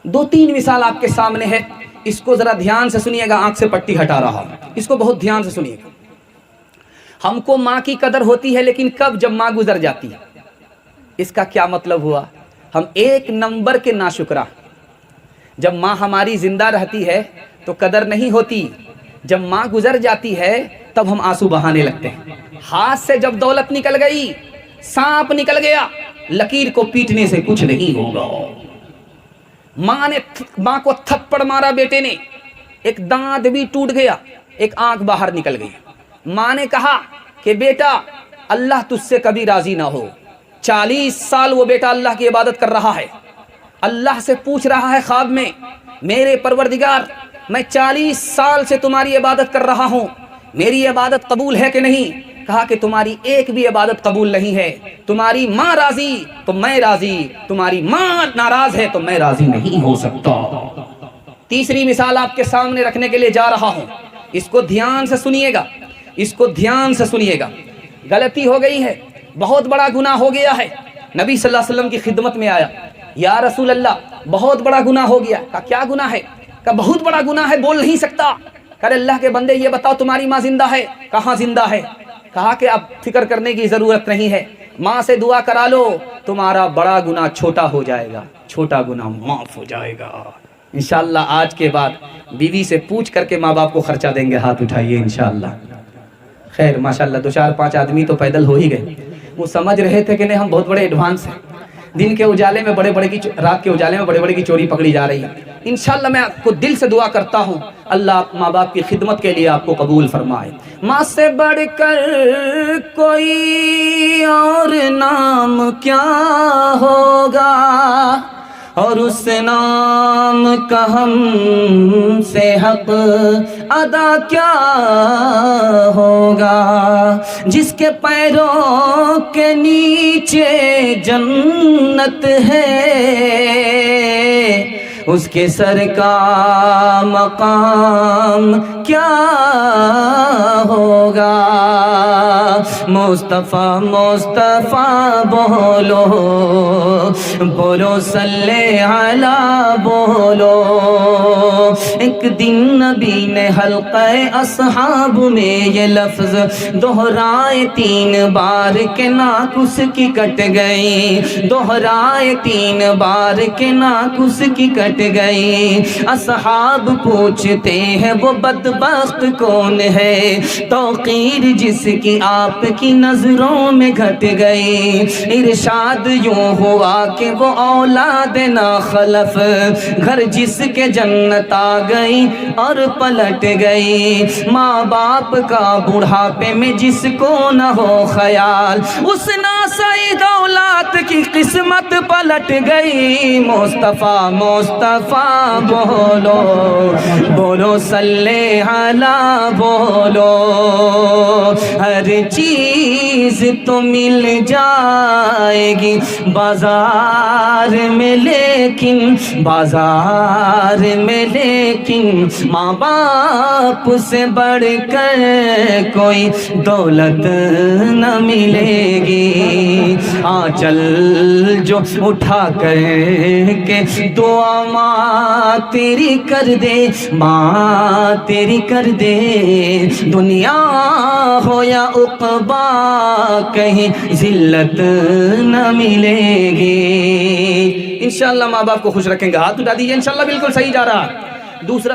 دو تین مثال آپ کے سامنے ہے، اس کو ذرا دھیان سے سنیے گا، آنکھ سے پٹی ہٹا رہا ہوں، اس کو بہت دھیان سے سنیے گا۔ ہم کو ماں کی قدر ہوتی ہے، لیکن کب؟ جب ماں گزر جاتی ہے۔ اس کا کیا مطلب ہوا؟ ہم ایک نمبر کے ناشکرا۔ جب ماں ہماری زندہ رہتی ہے تو قدر نہیں ہوتی، جب ماں گزر جاتی ہے تب ہم آنسو بہانے لگتے ہیں۔ ہاتھ سے جب دولت نکل گئی، سانپ نکل گیا، لکیر کو پیٹنے سے کچھ نہیں ہوگا۔ ماں کو تھپڑ مارا بیٹے نے، ایک دانت بھی ٹوٹ گیا، ایک آنکھ باہر نکل گئی۔ ماں نے کہا کہ بیٹا اللہ تجھ سے کبھی راضی نہ ہو۔ 40 سال وہ بیٹا اللہ کی عبادت کر رہا ہے، اللہ سے پوچھ رہا ہے خواب میں، میرے پروردگار میں 40 سال سے تمہاری عبادت کر رہا ہوں، میری عبادت قبول ہے کہ نہیں؟ کہا کہ تمہاری ایک بھی عبادت قبول نہیں ہے، تمہاری ماں راضی تو میں راضی، تمہاری ماں ناراض ہے تو میں راضی نہیں ہو سکتا۔ تیسری مثال آپ کے سامنے رکھنے کے لیے جا رہا ہوں، اس کو دھیان سے سنیے گا، اس کو دھیان سے سنیے گا۔ غلطی ہو گئی ہے، بہت بڑا گناہ ہو گیا ہے۔ نبی صلی اللہ علیہ وسلم کی خدمت میں آیا، یا رسول اللہ بہت بڑا گناہ ہو گیا۔ کہا کیا گناہ ہے؟ کہا بہت بڑا گناہ ہے، بول نہیں سکتا۔ کہا اللہ کے بندے یہ بتاؤ تمہاری ماں زندہ ہے؟ کہاں زندہ ہے؟ کہا کہ اب فکر کرنے کی ضرورت نہیں ہے، ماں سے دعا کرا لو، تمہارا بڑا گناہ چھوٹا ہو جائے گا، چھوٹا گناہ معاف ہو جائے گا۔ انشاءاللہ آج کے بعد بیوی سے پوچھ کر کے ماں باپ کو خرچہ دیں گے، ہاتھ اٹھائیے انشاءاللہ۔ خیر ماشاءاللہ 2-4-5 آدمی تو پیدل ہو ہی گئے، وہ سمجھ رہے تھے کہ نہیں ہم بہت بڑے ایڈوانس ہیں، دن کے اجالے میں بڑے بڑے کی، رات کے اجالے میں بڑے بڑے کی چوری پکڑی جا رہی ہے۔ انشاءاللہ میں آپ کو دل سے دعا کرتا ہوں اللہ ماں باپ کی خدمت کے لیے آپ کو قبول فرمائے۔ ماں سے بڑھ کر کوئی اور نام کیا ہوگا، اور اس نام کا ہم سے حق ادا کیا ہوگا، جس کے پیروں کے نیچے جنت ہے، اس کے سر کا مقام کیا ہوگا۔ مصطفیٰ مصطفیٰ بولو، بولو صلی علی بولو۔ ایک دن نبی نے حلقہ اصحاب میں یہ لفظ دہرائے 3 بار کہ ناک اس کی کٹ گئی، دہرائے 3 بار کہ ناک اس کی کٹ گئی۔ اصحاب پوچھتے ہیں وہ بدبخت کون ہے، توقیر جس کی آپ کی نظروں میں گھٹ گئی۔ ارشاد یوں ہوا کہ وہ اولاد ناخلف، گھر جس کے جنت آ گئی اور پلٹ گئی۔ ماں باپ کا بڑھاپے میں جس کو نہ ہو خیال، اس ناسعید اولاد کی قسمت پلٹ گئی۔ مصطفیٰ مصطفیٰ بولو، بولو صلی علی بولو۔ ہر چیز تو مل جائے گی بازار میں، لیکن بازار میں لیکن ماں باپ سے بڑھ کر کوئی دولت نہ ملے گی۔ آنچل جو اٹھا کر کے دعا ماں تیری کر دے، ماں تیری کر دے، دنیا ہو یا عقبا کہیں ذلت نہ ملے گی۔ انشاءاللہ ماں باپ کو خوش رکھیں گے، ہاتھ اٹھا دیجئے، انشاءاللہ بالکل صحیح جا رہا۔ دوسرا